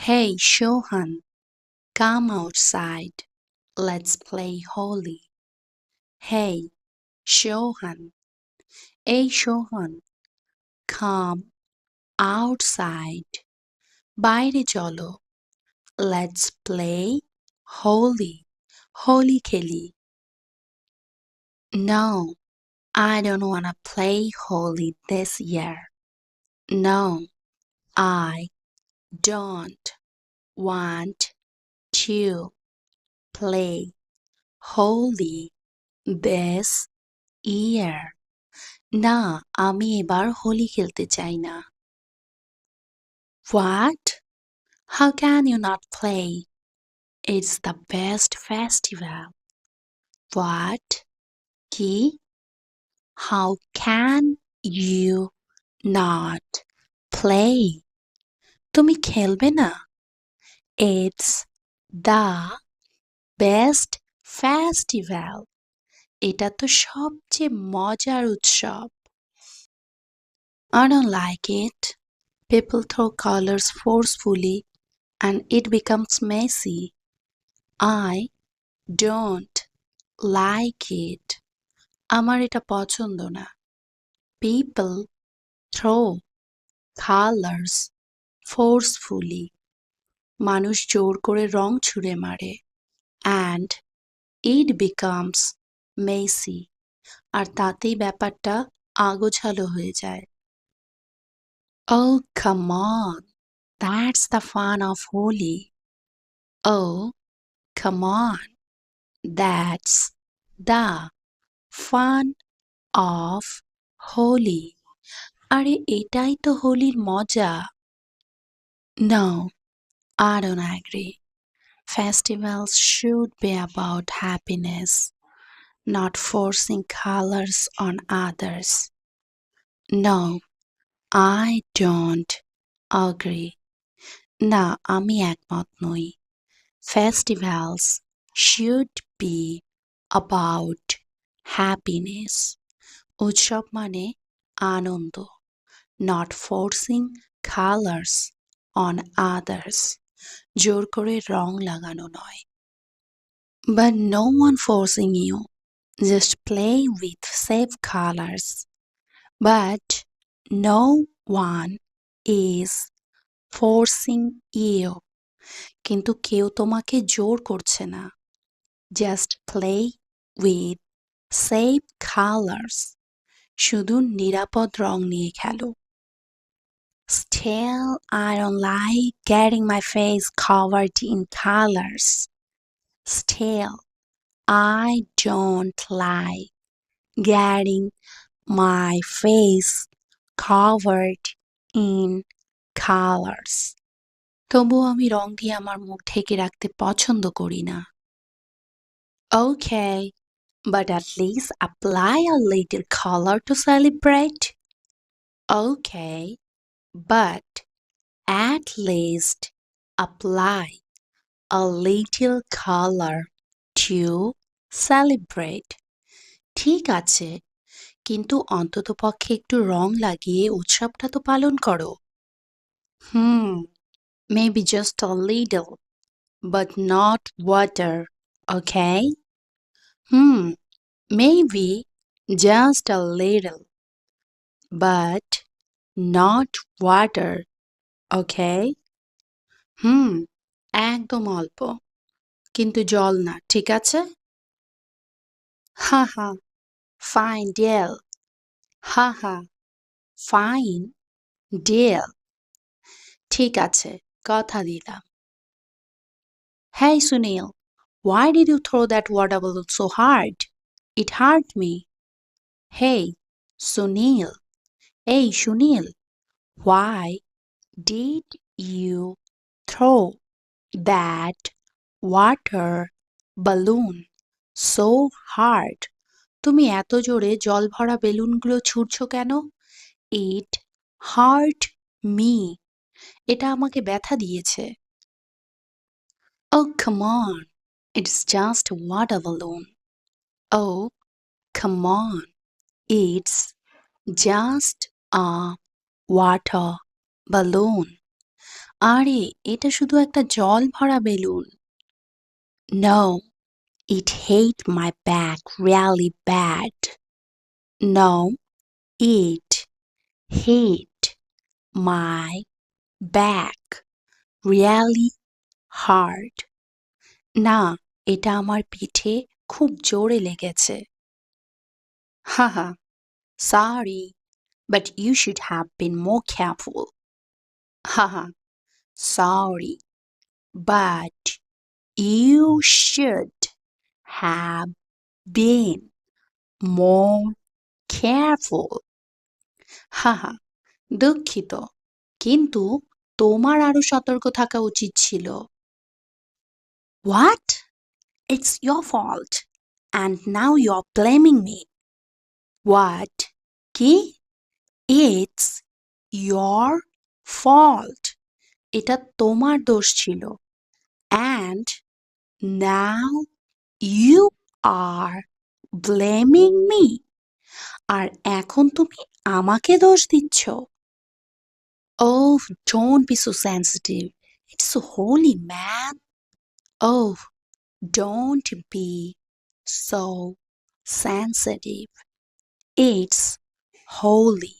Hey, Shohan, come outside. Let's play Holi. Hey, Shohan. Hey, Shohan, come outside. বাইরে চলো. Let's play Holi. Holi খেলি. No, I don't wanna play Holi this year. No, I don't want to play Holi this year. না, আমি এবার হোলি খেলতে চাই না। What? How can you not play? It's the best festival. What? কি? How can you not play? তুমি খেলবে না? It's the best festival. এটা তো সবচেয়ে মজার উৎসব। I don't like it. People throw colors forcefully and it becomes messy. I don't like it. আমার এটা পছন্দ না। People throw colors forcefully. মানুষ জোর করে রং ছুঁড়ে মারে। And it becomes messy. আর তাতেই ব্যাপারটা আগোছালো হয়ে যায়। Oh, come on. That's the fun of Holi. Oh, come on. That's the fun of Holi. আরে এটাই তো হোলির মজা। No, I don't agree. Festivals should be about happiness, not forcing colors on others. No, I don't agree. না, আমি একমত নই। Festivals should be about happiness. উৎসব মানে আনন্দ, not forcing colors on others. জোর করে রং লাগানো নয়। But no one forcing you. Just play with safe colors. But no one is forcing you. কিন্তু কেউ তোমাকে জোর করছে না। Just play with safe colors. শুধু নিরাপদ রং নিয়ে খেলো। Still, I don't like getting my face covered in colors. Still, I don't like getting my face covered in colors. তবুও আমি রং দিয়ে আমার মুখ ঢেকে রাখতে পছন্দ করি না। Okay, but at least apply a little color to celebrate. Okay, but at least apply a little color to celebrate. ঠিক আছে, কিন্তু অন্ততপক্ষে একটু রং লাগিয়ে উৎসবটা তো পালন করো। Maybe just a little, but not water, okay? Maybe just a little, but not water, okay? একদম অল্প, কিন্তু জল না, ঠিক আছে? Haha, fine deal. Haha, fine deal. ঠিক আছে, কথা দিলাম। Hey Sunil, why did you throw that water balloon so hard? It hurt me. Hey Sunil, hey Sunil, why did you throw that water balloon so hard? তুমি এত জোরে জল ভরা বেলুনগুলো ছুঁড়ছো কেন? It hurt me. এটা আমাকে ব্যথা দিয়েছে। Oh, come on. It's just a water balloon. Oh, come on. It's just a water balloon. আরে এটা শুধু একটা জল ভরা balloon. No, it hit my back really bad. No, it hit my back really hard. না, এটা আমার পিঠে খুব জোরে লেগেছে। Haha, sorry, but you should have been more careful. Haha, sorry, but you should have been more careful. হাহা, দুঃখিত, কিন্তু তোমার আরো সতর্ক থাকা উচিত ছিল। What? It's your fault. And now you're blaming me. What? কি? It's your fault. এটা তোমার দোষ ছিল। And now you are blaming me. আর এখন তুমি আমাকে দোষ দিচ্ছ। Oh, don't be so sensitive. It's so holy, man. Oh, don't be so sensitive. It's holy,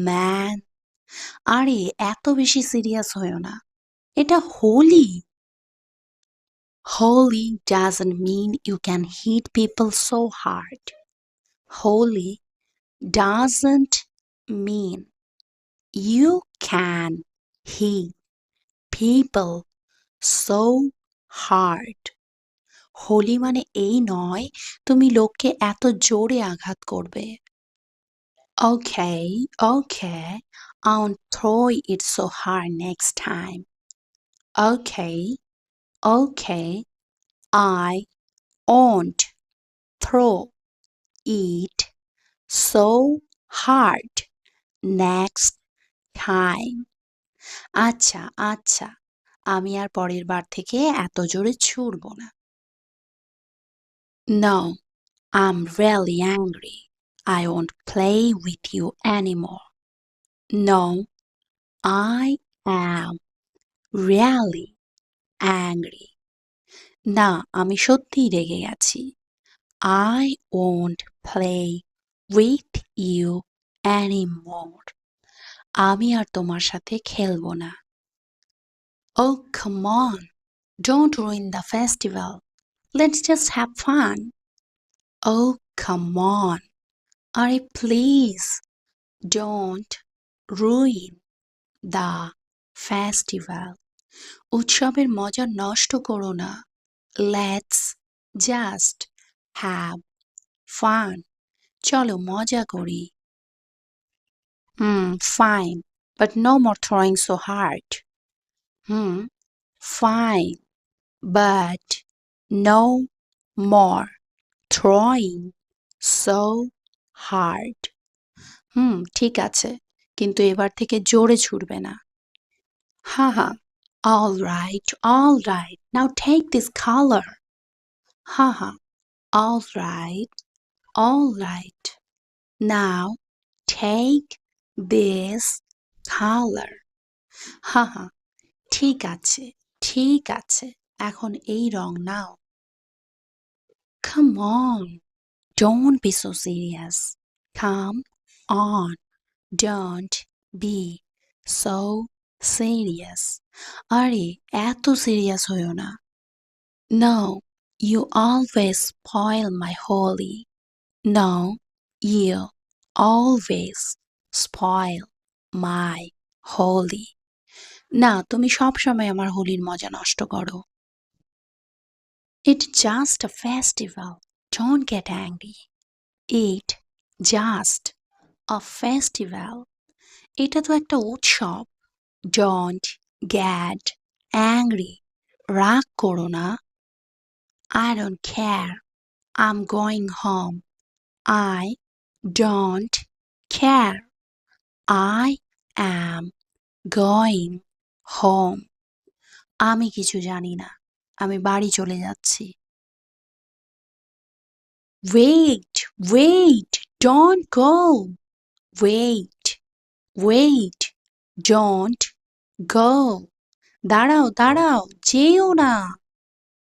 man. আরে এত বেশি সিরিয়াস হয়েও না। এটা Holi. Holy doesn't mean you can hit people so hard. Holy doesn't mean you can hit people so hard. Holi মানে এই নয় তুমি লোককে এত জোরে আঘাত করবে। Okay, okay, I won't throw it so hard next time. Okay, okay, I won't throw it so hard next time. আচ্ছা আচ্ছা, আমি আর পরের বার থেকে এত জোরে ছুড়ব না। No, I'm really angry. I won't play with you anymore. No, I am really angry. না, আমি সত্যিই রেগে গেছি। I won't play with you anymore. আমি আর তোমার সাথে খেলবো না। Oh, come on. Don't ruin the festival. Let's just have fun. Oh, come on. আরে please don't ruin the festival. উৎসবের মজা নষ্ট করো না। Let's just have fun. চলো মজা করি। Fine, but no more throwing so hard. Fine, but no more throwing so hard. ঠিক আছে, কিন্তু এবার থেকে জোরে ছুড়বে না। Haha, all right, all right. Now take this color. Haha, all right, all right. Now take this color. Haha, ঠিক আছে, ঠিক আছে। এখন এই রং নাও। Come on, don't be so serious. Come on, don't be so serious. আরে এত serious হইও না। No, you always spoil my holy. No, you always spoil my holy. না, তুমি সবসময় আমার হোলির মজা নষ্ট করো। It's just a festival. Don't get angry. It just a festival. এটা তো একটা উৎসব। Don't get angry. রাগ করো না। I don't care. I'm going home. I don't care. I am going home. আমি কিছু জানি না। আমি বাড়ি চলে যাচ্ছি। Wait, wait, don't go. Wait, wait, don't go. দাঁড়াও, দাঁড়াও, যেও না।